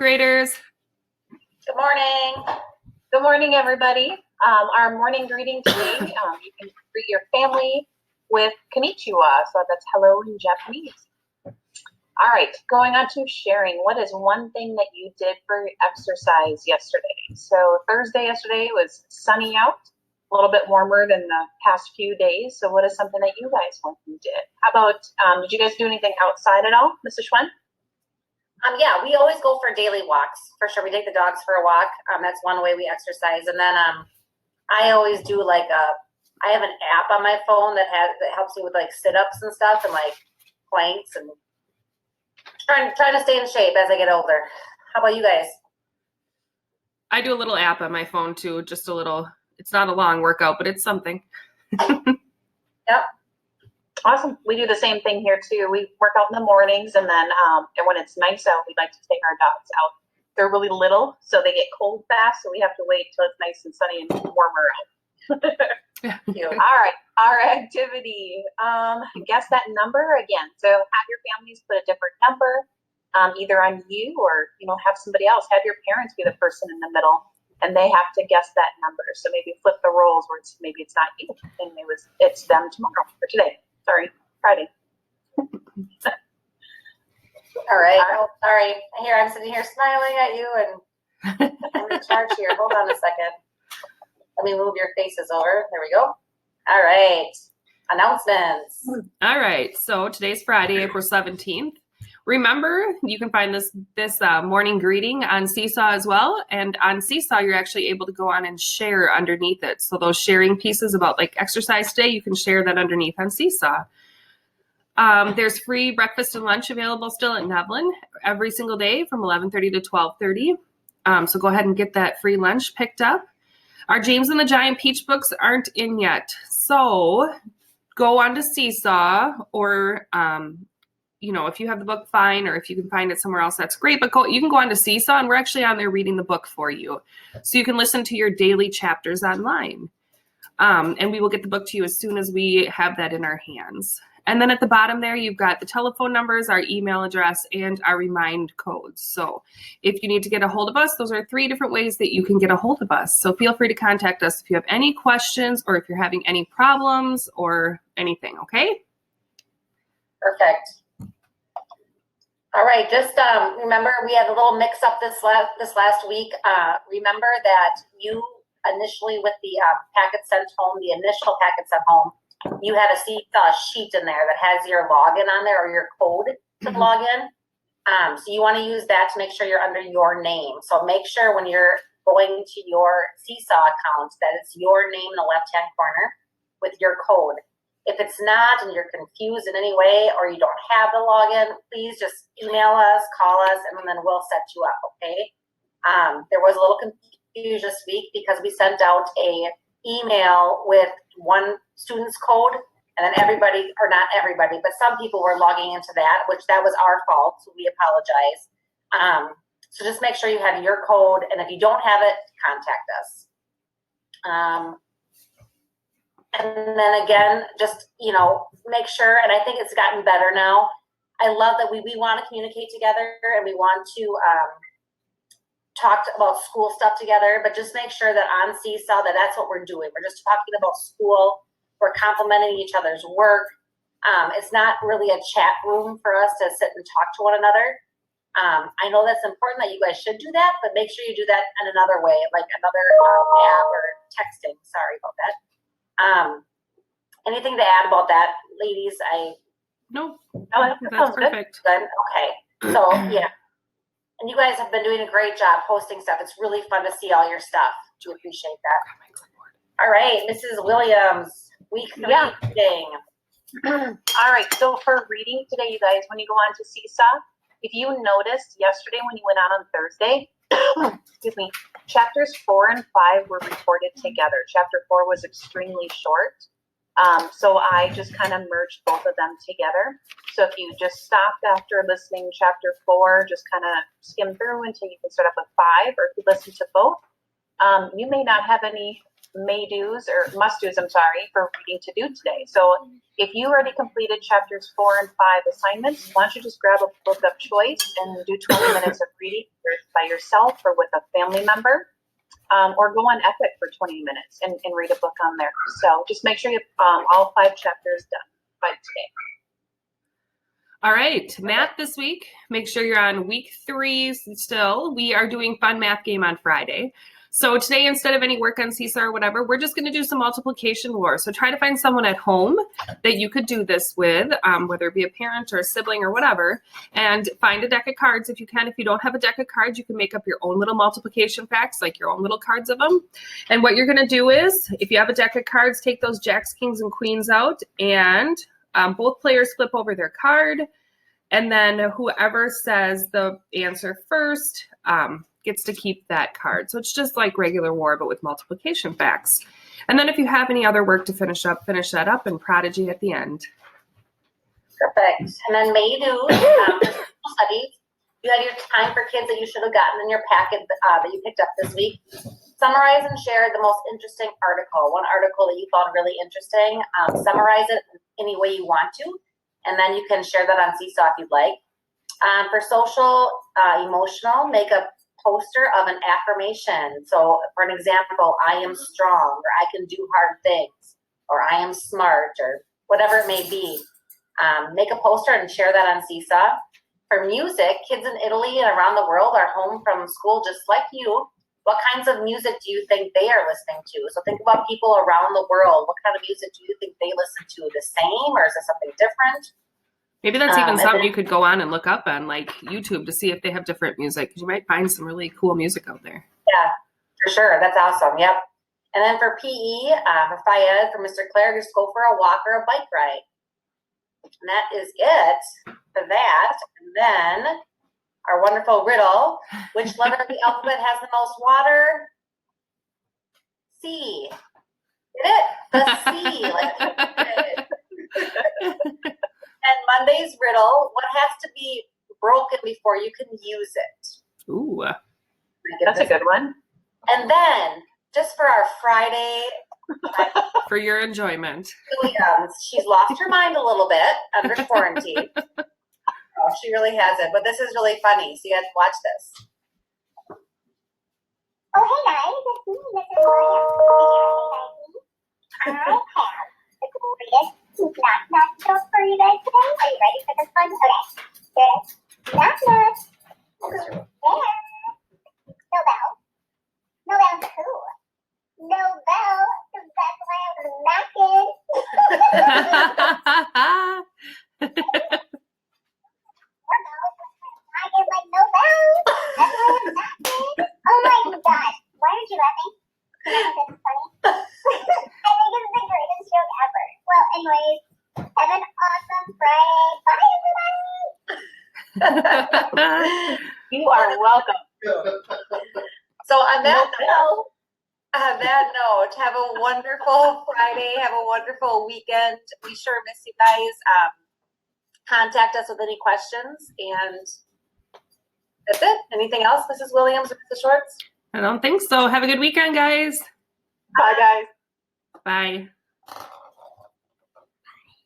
graders. Good morning. Good morning, everybody. Our morning greeting today, you can greet your family with konnichiwa, so that's hello in Japanese. All right, going on to sharing. What is one thing that you did for exercise yesterday? So Thursday yesterday was sunny out, a little bit warmer than the past few days. So what is something that you guys went and did? How about, did you guys do anything outside at all, Mrs. Schwen? Yeah, we always go for daily walks. For sure, we take the dogs for a walk. That's one way we exercise. And then I always do I have an app on my phone that helps me with like sit-ups and stuff and like planks and trying to stay in shape as I get older. How about you guys? I do a little app on my phone too, just a little. It's not a long workout, but it's something. Yep. Awesome. We do the same thing here too. We work out in the mornings, and then and when it's nice out, we like to take our dogs out. They're really little, so they get cold fast, so we have to wait till it's nice and sunny and warmer out. All right, our activity. Guess that number again. So have your families put a different number, either on you or have somebody else. Have your parents be the person in the middle, and they have to guess that number. So maybe flip the roles where maybe it's not you, and it's them tomorrow or today. Sorry, Friday. All right. Oh, sorry. Here, I'm sitting here smiling at you, and I'm in charge here. Hold on a second. Let me move your faces over. There we go. All right. Announcements. All right. So today's Friday, April 17th. Remember, you can find this morning greeting on Seesaw as well. And on Seesaw, you're actually able to go on and share underneath it. So those sharing pieces about like exercise today, you can share that underneath on Seesaw. There's free breakfast and lunch available still at Nevlin every single day from 11:30 to 12:30. So go ahead and get that free lunch picked up. Our James and the Giant Peach books aren't in yet. So go on to Seesaw or if you have the book, fine, or if you can find it somewhere else, that's great. But you can go on to Seesaw, and we're actually on there reading the book for you. So you can listen to your daily chapters online. And we will get the book to you as soon as we have that in our hands. And then at the bottom there, you've got the telephone numbers, our email address, and our remind codes. So if you need to get a hold of us, those are 3 different ways that you can get a hold of us. So feel free to contact us if you have any questions or if you're having any problems or anything, okay? Perfect. All right, just remember we had a little mix-up this last week. Remember that you initially with the packet sent home, the initial packet sent home, you had a Seesaw sheet in there that has your login on there or your code to log in. So you want to use that to make sure you're under your name. So make sure when you're going to your Seesaw account that it's your name in the left-hand corner with your code. If it's not and you're confused in any way or you don't have the login, please just email us, call us, and then we'll set you up, okay? There was a little confusion this week because we sent out a email with one student's code, and then everybody, or not everybody, but some people were logging into that, which that was our fault, so we apologize. So just make sure you have your code, and if you don't have it, contact us. And then again, just, make sure, and I think it's gotten better now. I love that we want to communicate together and we want to talk about school stuff together, but just make sure that on Seesaw that's what we're doing. We're just talking about school. We're complimenting each other's work. It's not really a chat room for us to sit and talk to one another. I know that's important that you guys should do that, but make sure you do that in another way, like another app or texting. Sorry about that. Anything to add about that, ladies? No, that sounds perfect. Good. Okay. So yeah, and you guys have been doing a great job posting stuff. It's really fun to see all your stuff. Do appreciate that. All right, Mrs. Williams, week 3 thing. All right, so for reading today, you guys, when you go on to Seesaw, if you noticed yesterday when you went out on Thursday, excuse me, chapters 4 and 5 were recorded together. Chapter 4 was extremely short. So I just kind of merged both of them together. So if you just stopped after listening chapter 4, just kind of skim through until you can start up with 5, or if you listen to both, you may not have any may-dos or must-dos, for reading to do today. So if you already completed chapters 4 and 5 assignments, why don't you just grab a book of choice and do 20 minutes of reading by yourself or with a family member, or go on Epic for 20 minutes and read a book on there. So just make sure you have all 5 chapters done by today. All right, math this week. Make sure you're on week 3 still. We are doing fun math game on Friday. So today, instead of any work on Seesaw or whatever, we're just going to do some multiplication war. So try to find someone at home that you could do this with, whether it be a parent or a sibling or whatever, and find a deck of cards if you can. If you don't have a deck of cards, you can make up your own little multiplication facts, like your own little cards of them. And what you're going to do is, if you have a deck of cards, take those jacks, kings, and queens out, and both players flip over their card. And then whoever says the answer first gets to keep that card. So it's just like regular war, but with multiplication facts. And then if you have any other work to finish that up, and Prodigy at the end. Perfect. And then may-dos, studies. You had your time for kids that you should have gotten in your packet that you picked up this week. Summarize and share the most interesting article. One article that you found really interesting. Summarize it any way you want to. And then you can share that on Seesaw if you'd like. For social, emotional, make a poster of an affirmation. So for an example, I am strong, or I can do hard things, or I am smart, or whatever it may be. Make a poster and share that on Seesaw. For music, kids in Italy and around the world are home from school just like you. What kinds of music do you think they are listening to? So think about people around the world. What kind of music do you think they listen to? The same, or is it something different? Maybe that's even something you could go on and look up on like YouTube to see if they have different music. You might find some really cool music out there. Yeah, for sure. That's awesome. Yep. And then for PE, for Fayed, for Mr. Claire, just go for a walk or a bike ride. And that is it for that. And then our wonderful riddle. Which letter of the alphabet has the most water? C. Get it? The C. And Monday's riddle. What has to be broken before you can use it? Ooh. That's a good one. And then, just for our Friday. For your enjoyment. She's lost her mind a little bit under quarantine. Oh, she really has it. But this is really funny. So you guys watch this. Oh, hey guys. It's me, Mrs. Williams. I have the greatest knock-knock joke for you guys today. Are you ready for this one? Okay. Here it is. Knock-knock. Who's there? No bell. No bell to who? No bell. That's why I was knocking. I get like no bell. That's why I'm knocking. Oh my gosh. Why aren't you laughing? This is funny. I think it's the greatest joke ever. Well, anyways, have an awesome Friday. Bye, everybody. You are welcome. So on that note, have a wonderful Friday. Have a wonderful weekend. We sure miss you guys. Contact us with any questions. And that's it. Anything else, Mrs. Williams or Mrs. Schwartz? I don't think so. Have a good weekend, guys. Bye, guys. Bye.